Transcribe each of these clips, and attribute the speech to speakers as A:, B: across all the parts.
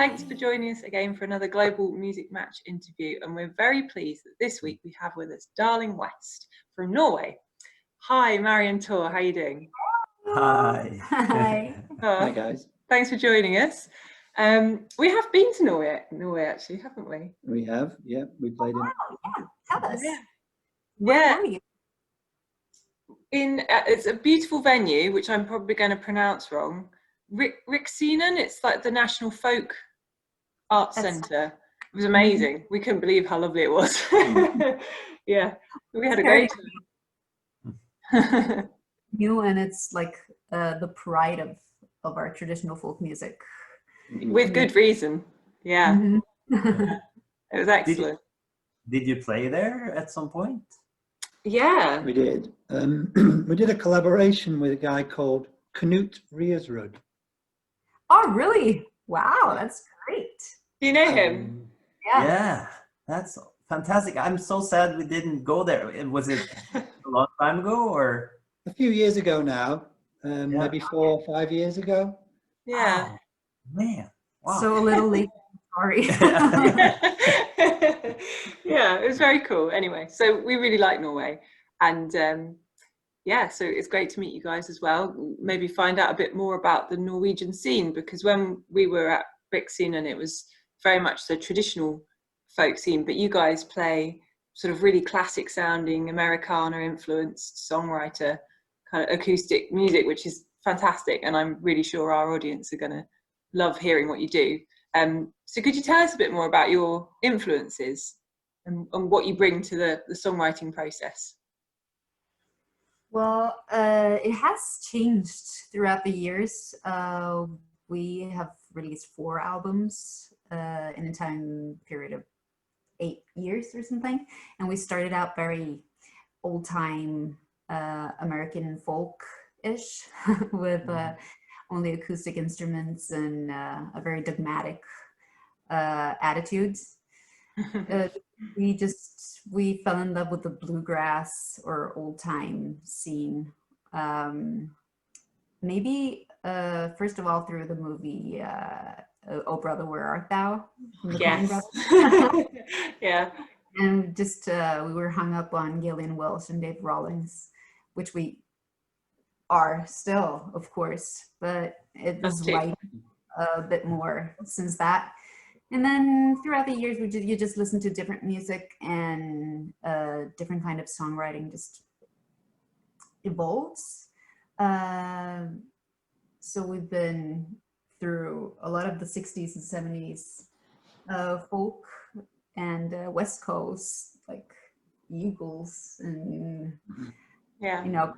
A: Thanks for joining us again for another Global Music Match interview, and we're very pleased that this week we have with us Darling West from Norway. Hi, Marion Tor, how are you doing?
B: Hi.
C: Hi.
B: Hi guys.
A: Thanks for joining us. We have been to Norway actually, haven't we?
B: We have, yeah, we played
C: Wow, yeah. Tell us.
A: Yeah.
C: Where were you?
A: It's a beautiful venue, which I'm probably going to pronounce wrong. Riksinen, it's like the National Folk Arts Centre. It was amazing. We couldn't believe how lovely it was. Yeah, we had a great time.
C: New, and it's like the pride of our traditional folk music.
A: With good reason. Yeah.
C: Mm-hmm.
A: It was excellent.
D: Did you play there at some point?
A: Yeah.
B: We did. We did a collaboration with a guy called Knut Riersrud.
C: Oh, really? Wow, that's great.
A: Do you know him?
D: Yeah, that's fantastic. I'm so sad we didn't go there. Was it a long time ago or?
B: A few years ago now, maybe 4 or 5 years ago.
A: Yeah.
D: Wow. Man. Wow.
C: So a little late. Sorry.
A: Yeah, it was very cool. Anyway, so we really like Norway, and yeah, so it's great to meet you guys as well. Maybe find out a bit more about the Norwegian scene, because when we were at Riksinen, it was very much the traditional folk scene, but you guys play sort of really classic sounding Americana influenced songwriter kind of acoustic music, which is fantastic, and I'm really sure our audience are going to love hearing what you do. So could you tell us a bit more about your influences and what you bring to the songwriting process?
C: Well, it has changed throughout the years. We have released 4 albums in a time period of 8 years or something. And we started out very old-time American folk-ish with only acoustic instruments and a very dogmatic attitude. We fell in love with the bluegrass or old time scene. Maybe first of all through the movie Oh Brother, Where Art Thou? From the Coen Brothers.
A: Yeah.
C: And just we were hung up on Gillian Welch and Dave Rawlings, which we are still, of course, but it was light a bit more since that. And then throughout the years, you just listen to different music, and different kind of songwriting just evolves. So we've been through a lot of the 60s and 70s folk and West Coast, like Eagles and you know,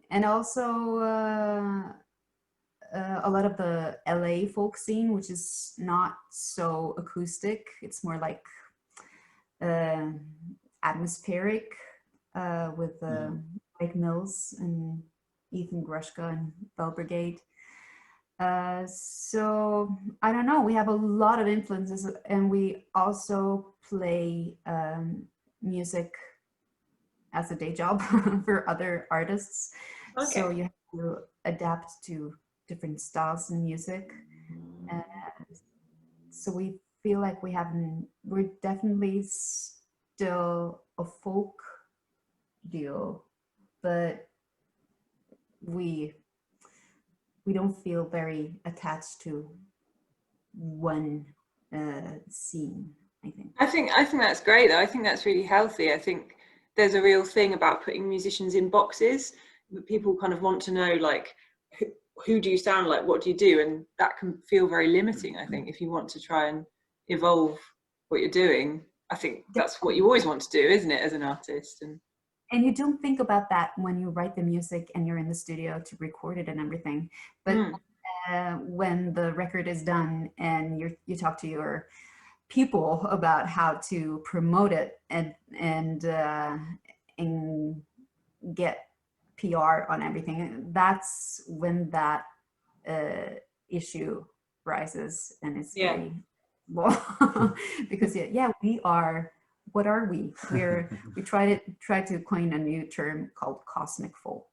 C: and also a lot of the LA folk scene, which is not so acoustic. It's more like atmospheric with Mike Mills and Ethan Grushka and Bell Brigade. So I don't know, we have a lot of influences, and we also play music as a day job for other artists. Okay. So you have to adapt to different styles in music. So we feel like we're definitely still a folk duo, but we don't feel very attached to one scene, I think.
A: I think that's great though. I think that's really healthy. I think there's a real thing about putting musicians in boxes. People kind of want to know, like, who do you sound like, what do you do, and that can feel very limiting. I think if you want to try and evolve what you're doing, I think that's what you always want to do, isn't it, as an artist?
C: And you don't think about that when you write the music and you're in the studio to record it and everything. But when the record is done and you talk to your people about how to promote it and get PR on everything, that's when that issue rises, and it's very well because we are. What are we? We try to coin a new term called cosmic folk.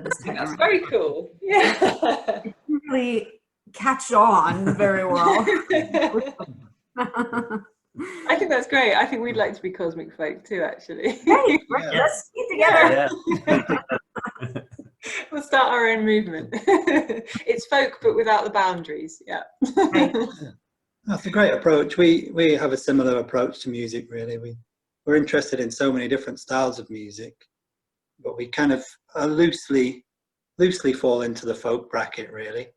C: this time
A: That's
C: around.
A: very cool. Yeah.
C: It didn't really catch on very well.
A: I think that's great. I think we'd like to be cosmic folk too, actually.
C: Great,
B: Yeah.
C: let's get together.
D: Yeah.
A: We'll start our own movement. It's folk, but without the boundaries. Yeah.
C: Right.
B: That's a great approach. We have a similar approach to music, really. We're interested in so many different styles of music, but we kind of loosely fall into the folk bracket, really.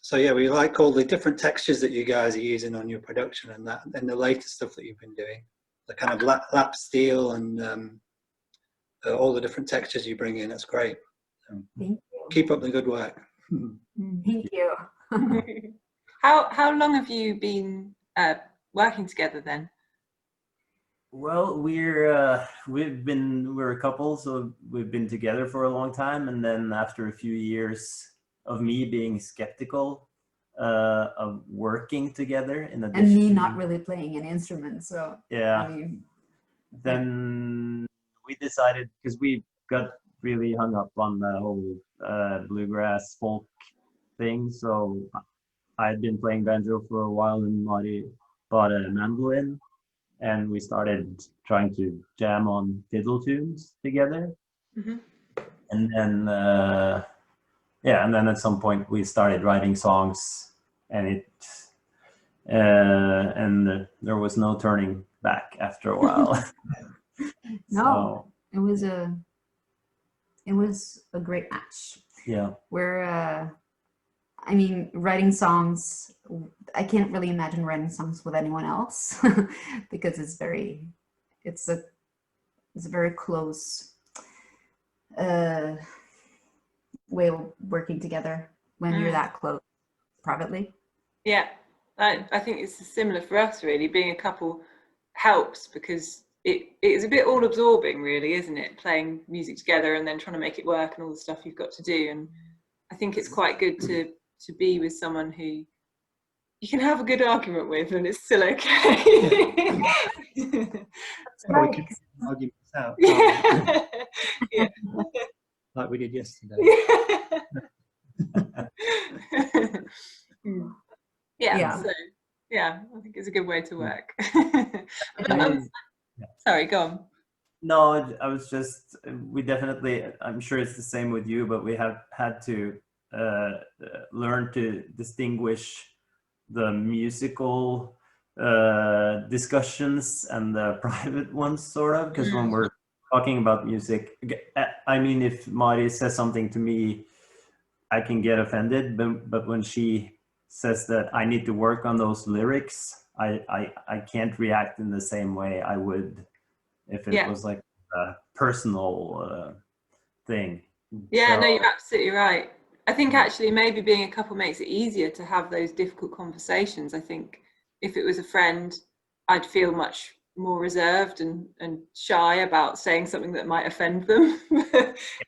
B: So yeah, we like all the different textures that you guys are using on your production and the latest stuff that you've been doing. The kind of lap steel and all the different textures you bring in. That's great.
C: Thank you.
B: Keep up the good work.
C: Thank you.
A: How long have you been working together then?
D: Well, we're a couple, so we've been together for a long time, and then after a few years of me being skeptical of working together in addition,
C: And me not really playing an instrument, so
D: yeah,
C: I mean,
D: then we decided, because we got really hung up on the whole bluegrass folk thing. So I had been playing banjo for a while, and Mari bought a mandolin, and we started trying to jam on fiddle tunes together.
A: Mm-hmm.
D: And then and then at some point we started writing songs, and there was no turning back after a while.
C: no, it was a great match.
D: Yeah.
C: Where I mean, writing songs, I can't really imagine writing songs with anyone else because it's a very close way of working together when you're that close privately.
A: Yeah, I think it's similar for us, really. Being a couple helps because it is a bit all absorbing, really, isn't it? Playing music together and then trying to make it work and all the stuff you've got to do. And I think it's quite good to be with someone who you can have a good argument with and it's still okay.
B: So we can argue this out,
A: Yeah.
B: like we did yesterday.
A: Yeah. So yeah, I think it's a good way to work. Sorry, go on.
D: No, I was just, we definitely, I'm sure it's the same with you, but we have had to learn to distinguish the musical discussions and the private ones, sort of, because when we're talking about music, I mean, if Mari says something to me, I can get offended, but when she says that I need to work on those lyrics, I can't react in the same way I would if it was like a personal thing.
A: Yeah,
D: so,
A: no, you're absolutely right. I think actually maybe being a couple makes it easier to have those difficult conversations. I think if it was a friend, I'd feel much more reserved and shy about saying something that might offend them.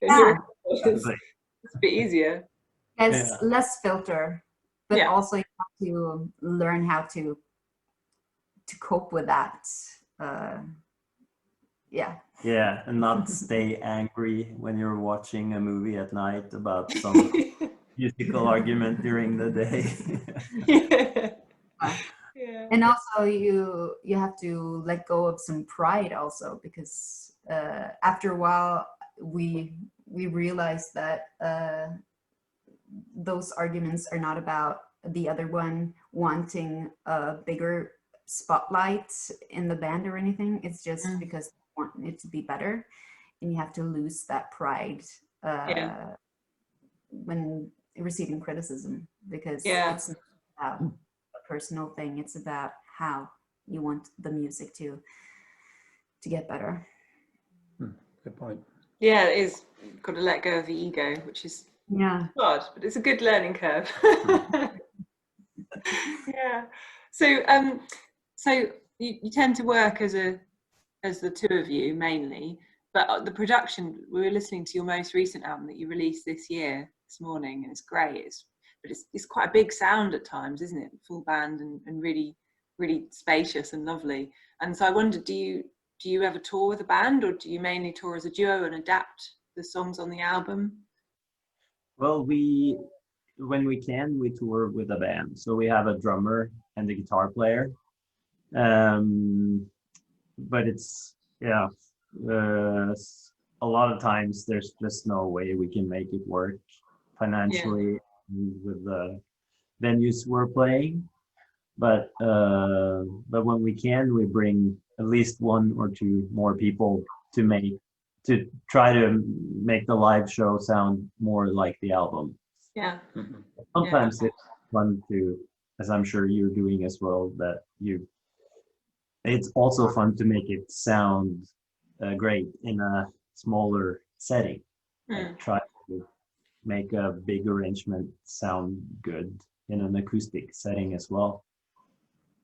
A: It's a bit easier.
C: It's less filter, but also you have to learn how to cope with that.
D: Yeah, and not stay angry when you're watching a movie at night about some musical argument during the day.
C: Yeah. And also you have to let go of some pride also, because after a while we realized that those arguments are not about the other one wanting a bigger spotlight in the band or anything. It's just because they want it to be better, and you have to lose that pride when receiving criticism, because it's not about a personal thing. It's about how you want the music to get better.
B: Good point.
A: Yeah, it is. You've got to let go of the ego, which is hard, but it's a good learning curve. Yeah. So you tend to work as the two of you mainly, but the production, we were listening to your most recent album that you released this morning, and it's great. But it's quite a big sound at times, isn't it? Full band and really, really spacious and lovely. And so I wondered, do you ever tour with a band, or do you mainly tour as a duo and adapt the songs on the album?
D: Well, when we can, we tour with a band. So we have a drummer and a guitar player. But it's, yeah, a lot of times there's just no way we can make it work financially with the venues we're playing. But when we can, we bring at least one or two more people to try to make the live show sound more like the album.
A: Yeah.
D: Sometimes it's fun to, as I'm sure you're doing as well, that it's also fun to make it sound great in a smaller setting. Like try to make a big arrangement sound good in an acoustic setting as well.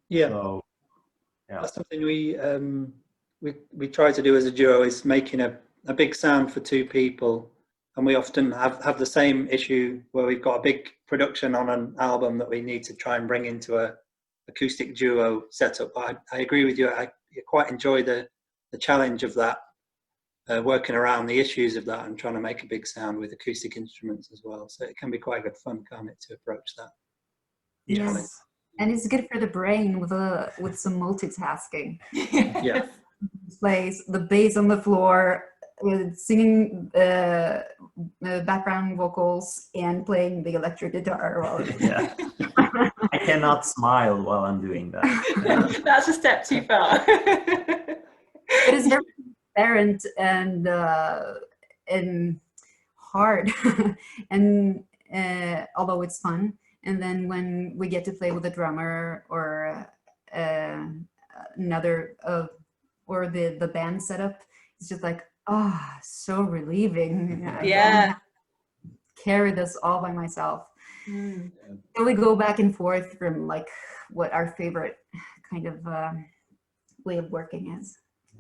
B: Yeah,
D: so, yeah.
B: That's something we try to do as a duo, is making a big sound for two people, and we often have the same issue where we've got a big production on an album that we need to try and bring into a acoustic duo setup. But I agree with you. I quite enjoy the challenge of that, working around the issues of that and trying to make a big sound with acoustic instruments as well. So it can be quite good fun, can't it, to approach that?
C: Yes. And it's good for the brain with some multitasking.
B: Yeah.
C: Plays the bass on the floor, with singing background vocals and playing the electric guitar.
D: Yeah. I cannot smile while I'm doing that.
A: That's a step too far.
C: It is very transparent and hard, and although it's fun. And then when we get to play with a drummer or another or the band setup, it's just like, so relieving. I don't have to carry this all by myself. So we go back and forth from like what our favorite kind of way of working is.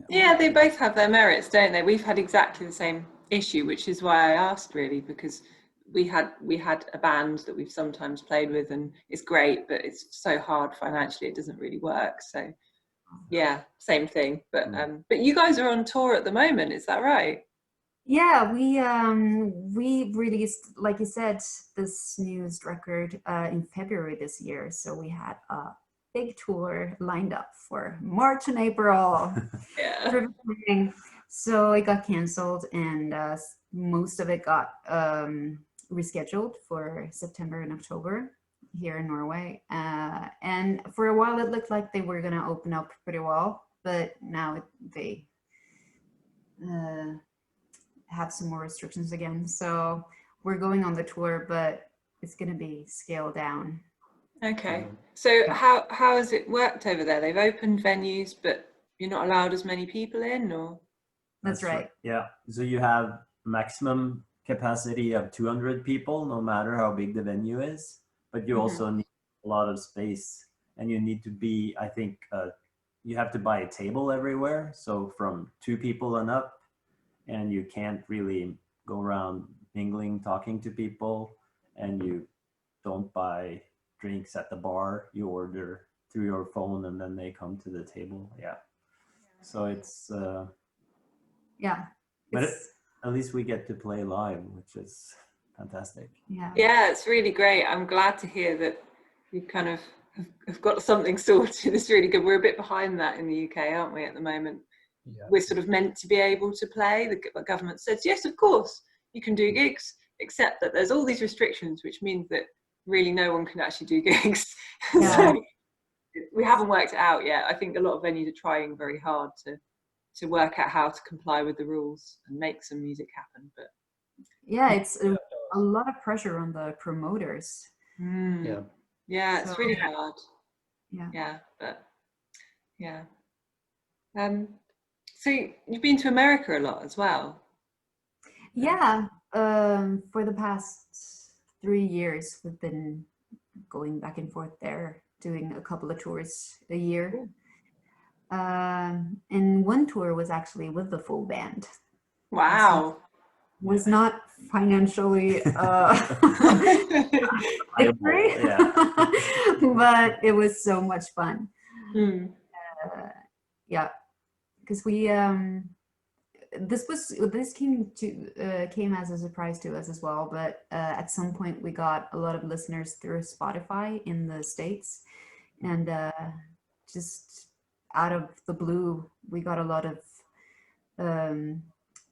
A: Yeah, they both have their merits, don't they? We've had exactly the same issue, which is why I asked, really, because we had a band that we've sometimes played with, and it's great, but it's so hard financially, it doesn't really work. So yeah, same thing. But you guys are on tour at the moment, is that right?
C: Yeah, we released, like you said, this newest record in February this year. So we had a big tour lined up for March and April.
A: Yeah.
C: So it got canceled, and most of it got rescheduled for September and October here in Norway. And for a while it looked like they were going to open up pretty well, but now they have some more restrictions again. So we're going on the tour, but it's going to be scaled down.
A: Okay. So how has it worked over there? They've opened venues, but you're not allowed as many people in, or?
C: That's right.
D: Yeah. So you have maximum capacity of 200 people, no matter how big the venue is, but you also need a lot of space, and you need to be, I think, you have to buy a table everywhere. So from 2 people and up, and you can't really go around mingling, talking to people, and you don't buy drinks at the bar. You order through your phone and then they come to the table. Yeah. So it's, but at least we get to play live, which is fantastic.
A: Yeah, it's really great. I'm glad to hear that you kind of have got something sorted. It's really good. We're a bit behind that in the UK, aren't we, at the moment? Yeah. We're sort of meant to be able to play. The government says, yes, of course, you can do gigs, except that there's all these restrictions, which means that really no one can actually do gigs.
C: Yeah.
A: So we haven't worked it out yet. I think a lot of venues are trying very hard to work out how to comply with the rules and make some music happen. But
C: yeah, it's a lot of pressure on the promoters.
A: Yeah, it's really hard. So you've been to America a lot as well.
C: Yeah, for the past 3 years we've been going back and forth there, doing a couple of tours a year. And one tour was actually with the full band.
A: Wow.
C: Was not financially but it was so much fun. Yeah, because we this came as a surprise to us as well, but at some point we got a lot of listeners through Spotify in the States, and just out of the blue we got a lot of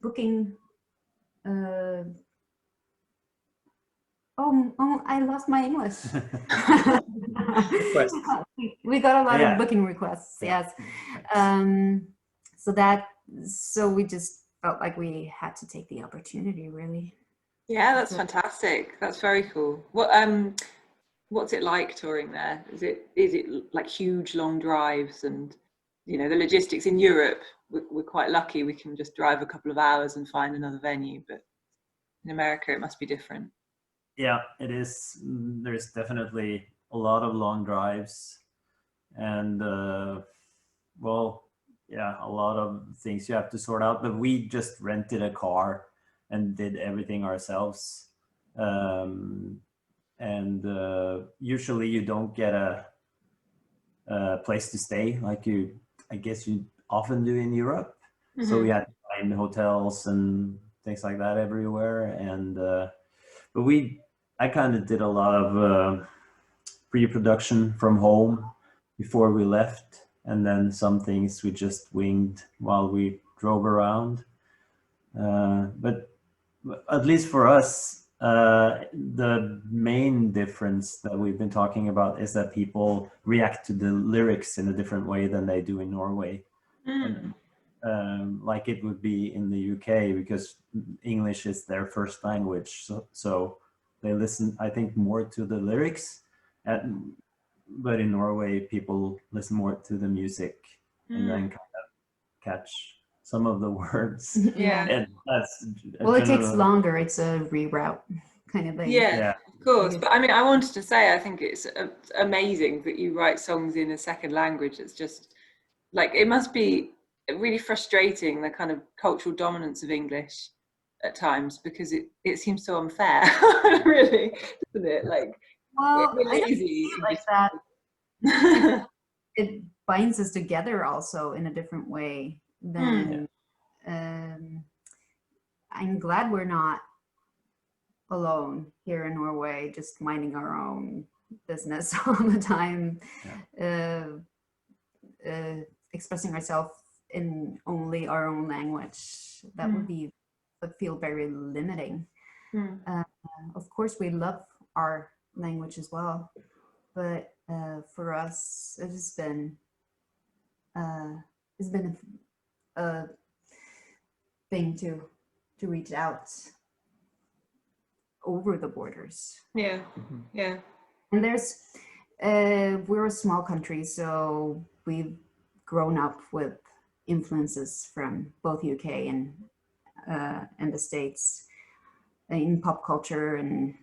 C: booking I lost my English. We got a lot of booking requests, yes. So we just felt like we had to take the opportunity, really.
A: Yeah, that's fantastic. That's very cool. What's it like touring there? Is it like huge long drives, and you know, the logistics in Europe, we're quite lucky, we can just drive a couple of hours and find another venue, but in America it must be different.
D: Yeah, it is. There's definitely a lot of long drives, and well, yeah, a lot of things you have to sort out. But we just rented a car and did everything ourselves. And usually you don't get a place to stay like I guess you often do in Europe. Mm-hmm. So we had to find hotels and things like that everywhere. And but I kind of did a lot of pre-production from home before we left, and then some things we just winged while we drove around. But at least for us, the main difference that we've been talking about is that people react to the lyrics in a different way than they do in Norway. Like it would be in the UK, because English is their first language. So they listen, I think, more to the lyrics. But in Norway, people listen more to the music and then kind of catch some of the words.
C: Yeah.
D: And that's
C: it takes longer. It's a reroute kind of thing.
A: Yeah, of course. But I mean, I wanted to say, I think it's amazing that you write songs in a second language. It's just like, it must be really frustrating, the kind of cultural dominance of English at times, because it seems so unfair, really, doesn't it? Like,
C: we're lazy like that. It binds us together also in a different way than I'm glad we're not alone here in Norway, just minding our own business all the time, expressing ourselves in only our own language. That would feel very limiting. Of course, we love our language as well, but for us, it's been a thing to reach out over the borders.
A: Yeah.
C: And there's we're a small country, so we've grown up with influences from both UK and the States in pop culture and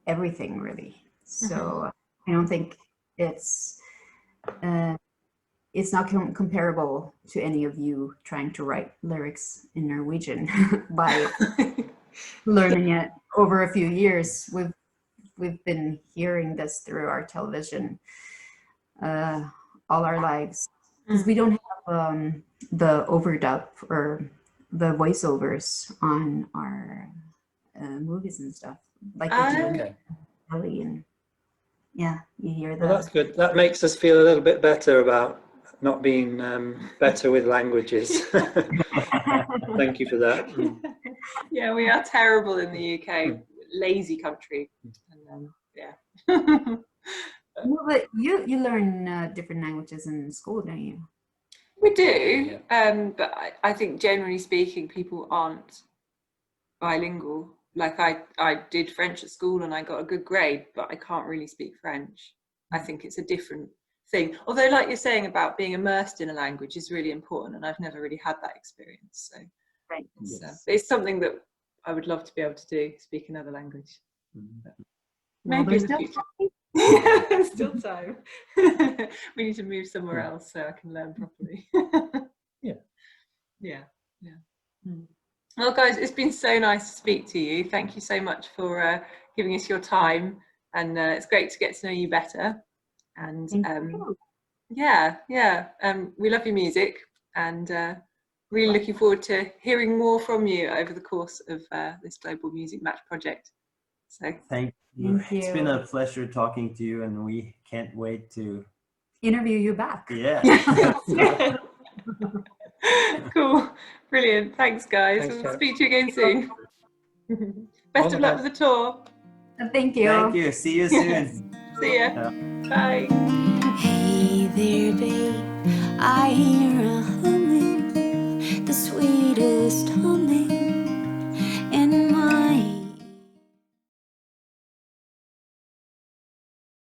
C: everything, really. So I don't think it's not comparable to any of you trying to write lyrics in Norwegian by learning it over a few years. We've been hearing this through our television all our lives, because we don't have the overdub or the voiceovers on our movies and stuff like they do in Italy. And yeah, you hear that.
B: Well, that's good. That makes us feel a little bit better about not being better with languages. Thank you for that.
A: Yeah, we are terrible in the UK, lazy country. And,
C: Well, but you learn different languages in school, don't you?
A: We do, but I think generally speaking, people aren't bilingual. Like I did French at school and I got a good grade, but I can't really speak French. I think it's a different thing. Although, like you're saying about being immersed in a language is really important, and I've never really had that experience. So,
C: right,
A: it's something that I would love to be able to do, speak another language.
C: Maybe in the future.
A: There's still time. We need to move somewhere else so I can learn properly. Yeah. Well, guys, it's been so nice to speak to you. Thank you so much for giving us your time, and it's great to get to know you better. And we love your music, and really looking forward to hearing more from you over the course of this Global Music Match project. So
D: thank you.
C: Thank you.
D: It's been a pleasure talking to you, and we can't wait to
C: interview you back.
D: Yeah.
A: Cool, brilliant. Thanks, guys.
B: Thanks,
A: We'll
B: Karen.
A: speak to you again soon. Best of luck with the tour.
C: Thank you.
D: Thank you. See you soon.
A: See ya. Bye.
E: Hey there, babe, I hear